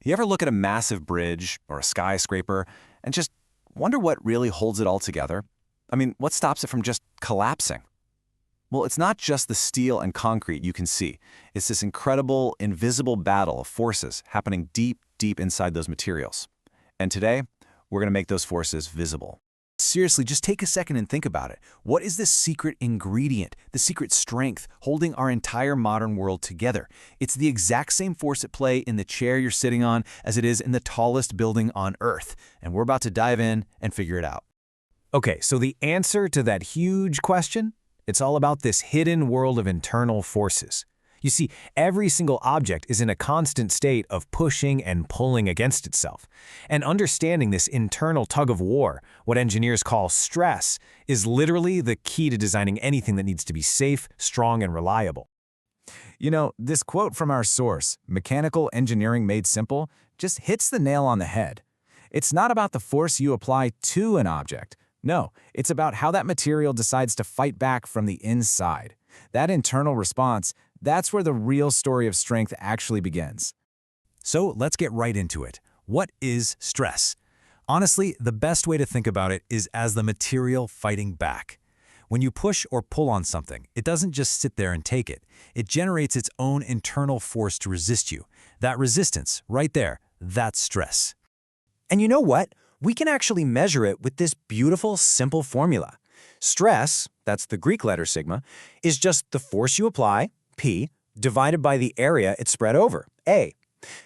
You ever look at a massive bridge or a skyscraper and just wonder what really holds it all together? I mean, what stops it from just collapsing? Well, it's not just the steel and concrete you can see. It's this incredible, invisible battle of forces happening deep, deep inside those materials. And today, we're going to make those forces visible. Seriously, just take a second and think about it. What is the secret ingredient, the secret strength holding our entire modern world together? It's the exact same force at play in the chair you're sitting on as it is in the tallest building on Earth. And we're about to dive in and figure it out. Okay, so the answer to that huge question? It's all about this hidden world of internal forces. You see, every single object is in a constant state of pushing and pulling against itself. And understanding this internal tug-of-war, what engineers call stress, is literally the key to designing anything that needs to be safe, strong, and reliable. You know, this quote from our source, Mechanical Engineering Made Simple, just hits the nail on the head. It's not about the force you apply to an object. No, it's about how that material decides to fight back from the inside. That internal response, that's where the real story of strength actually begins. So let's get right into it. What is stress? Honestly, the best way to think about it is as the material fighting back. When you push or pull on something, it doesn't just sit there and take it. It generates its own internal force to resist you. That resistance, right there, that's stress. And you know what? We can actually measure it with this beautiful, simple formula. Stress, that's the Greek letter sigma, is just the force you apply, P, divided by the area it's spread over, A.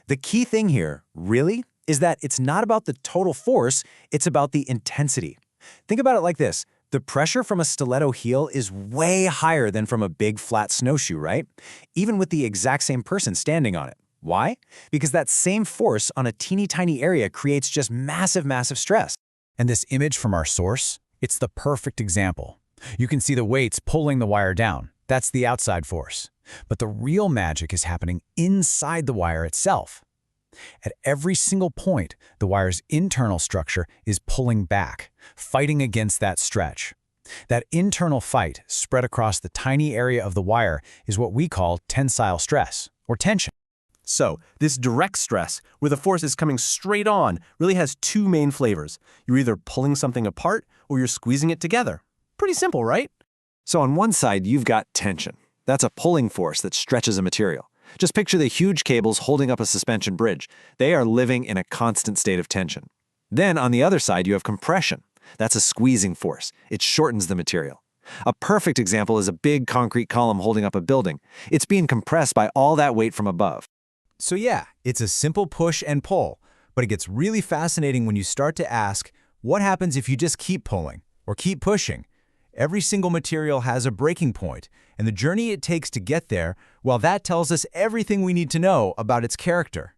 The key thing here, really, is that it's not about the total force, it's about the intensity. Think about it like this. The pressure from a stiletto heel is way higher than from a big flat snowshoe, right? Even with the exact same person standing on it. Why? Because that same force on a teeny tiny area creates just massive, massive stress. And this image from our source, it's the perfect example. You can see the weights pulling the wire down. That's the outside force. But the real magic is happening inside the wire itself. At every single point, the wire's internal structure is pulling back, fighting against that stretch. That internal fight spread across the tiny area of the wire is what we call tensile stress, or tension. So, this direct stress, where the force is coming straight on, really has two main flavors. You're either pulling something apart or you're squeezing it together. Pretty simple, right? So on one side, you've got tension. That's a pulling force that stretches a material. Just picture the huge cables holding up a suspension bridge. They are living in a constant state of tension. Then on the other side, you have compression. That's a squeezing force. It shortens the material. A perfect example is a big concrete column holding up a building. It's being compressed by all that weight from above. So yeah, it's a simple push and pull, but it gets really fascinating when you start to ask, what happens if you just keep pulling or keep pushing? Every single material has a breaking point, and the journey it takes to get there, well, that tells us everything we need to know about its character.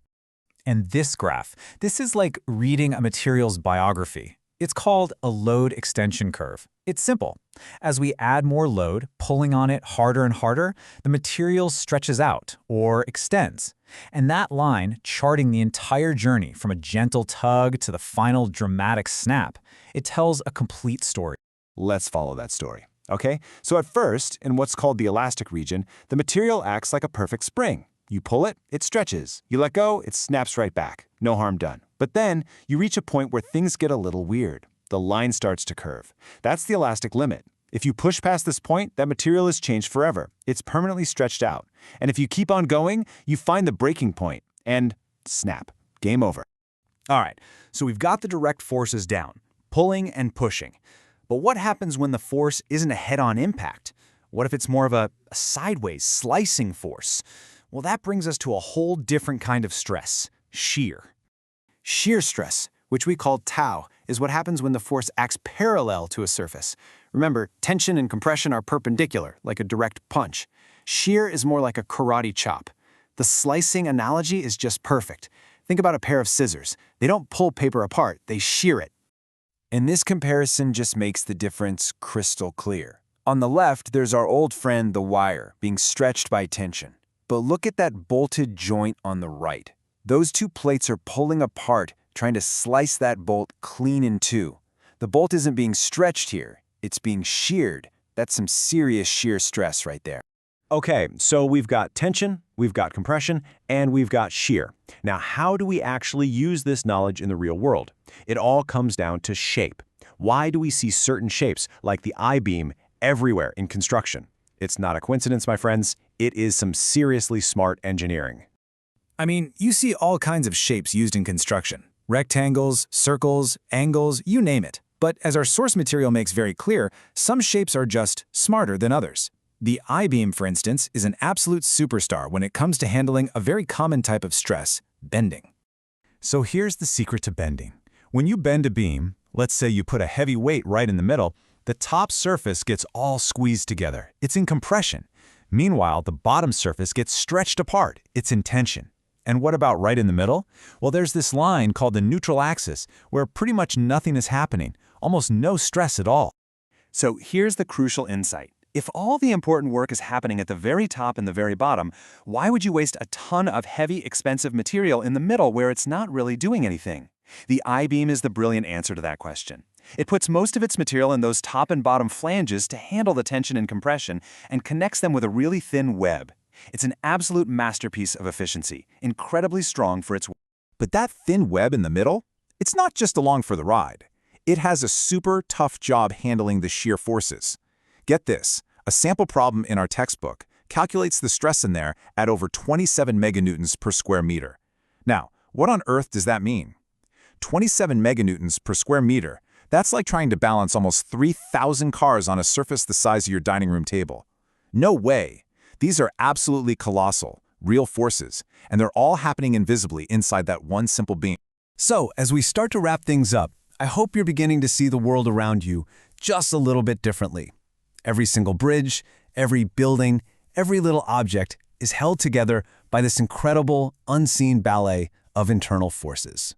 And this graph, this is like reading a material's biography. It's called a load extension curve. It's simple. As we add more load, pulling on it harder and harder, the material stretches out, or extends. And that line, charting the entire journey from a gentle tug to the final dramatic snap, it tells a complete story. Let's follow that story, okay? So at first, in what's called the elastic region, the material acts like a perfect spring. You pull it, it stretches. You let go, it snaps right back. No harm done. But then, you reach a point where things get a little weird. The line starts to curve. That's the elastic limit. If you push past this point, that material is changed forever. It's permanently stretched out. And if you keep on going, you find the breaking point, and snap. Game over. All right, so we've got the direct forces down, pulling and pushing. But what happens when the force isn't a head-on impact? What if it's more of a sideways, slicing force? Well, that brings us to a whole different kind of stress, shear. Shear stress, which we call tau, is what happens when the force acts parallel to a surface. Remember, tension and compression are perpendicular, like a direct punch. Shear is more like a karate chop. The slicing analogy is just perfect. Think about a pair of scissors. They don't pull paper apart, they shear it. And this comparison just makes the difference crystal clear. On the left, there's our old friend, the wire, being stretched by tension. But look at that bolted joint on the right. Those two plates are pulling apart, trying to slice that bolt clean in two. The bolt isn't being stretched here, it's being sheared. That's some serious shear stress right there. Okay, so we've got tension, we've got compression, and we've got shear. Now, how do we actually use this knowledge in the real world? It all comes down to shape. Why do we see certain shapes, like the I-beam, everywhere in construction? It's not a coincidence, my friends. It is some seriously smart engineering. I mean, you see all kinds of shapes used in construction. Rectangles, circles, angles, you name it. But as our source material makes very clear, some shapes are just smarter than others. The I-beam, for instance, is an absolute superstar when it comes to handling a very common type of stress, bending. So here's the secret to bending. When you bend a beam, let's say you put a heavy weight right in the middle, the top surface gets all squeezed together. It's in compression. Meanwhile, the bottom surface gets stretched apart. It's in tension. And what about right in the middle? Well, there's this line called the neutral axis, where pretty much nothing is happening, almost no stress at all. So here's the crucial insight. If all the important work is happening at the very top and the very bottom, why would you waste a ton of heavy, expensive material in the middle where it's not really doing anything? The I-beam is the brilliant answer to that question. It puts most of its material in those top and bottom flanges to handle the tension and compression and connects them with a really thin web. It's an absolute masterpiece of efficiency, incredibly strong for its weight. But that thin web in the middle, it's not just along for the ride. It has a super tough job handling the shear forces. Get this, a sample problem in our textbook calculates the stress in there at over 27 meganewtons per square meter. Now, what on earth does that mean? 27 meganewtons per square meter, that's like trying to balance almost 3,000 cars on a surface the size of your dining room table. No way. These are absolutely colossal, real forces, and they're all happening invisibly inside that one simple beam. So, as we start to wrap things up, I hope you're beginning to see the world around you just a little bit differently. Every single bridge, every building, every little object is held together by this incredible, unseen ballet of internal forces.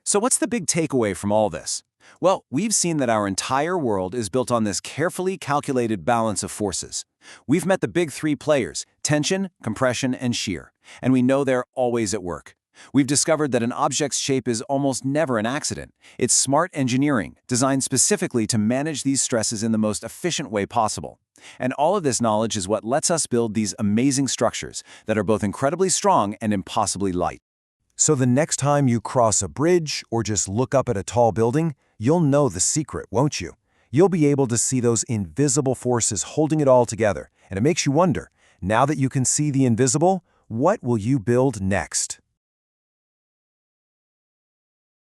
So what's the big takeaway from all this? Well, we've seen that our entire world is built on this carefully calculated balance of forces. We've met the big three players, tension, compression, and shear, and we know they're always at work. We've discovered that an object's shape is almost never an accident. It's smart engineering, designed specifically to manage these stresses in the most efficient way possible. And all of this knowledge is what lets us build these amazing structures that are both incredibly strong and impossibly light. So the next time you cross a bridge or just look up at a tall building, you'll know the secret, won't you? You'll be able to see those invisible forces holding it all together, and it makes you wonder, now that you can see the invisible, what will you build next?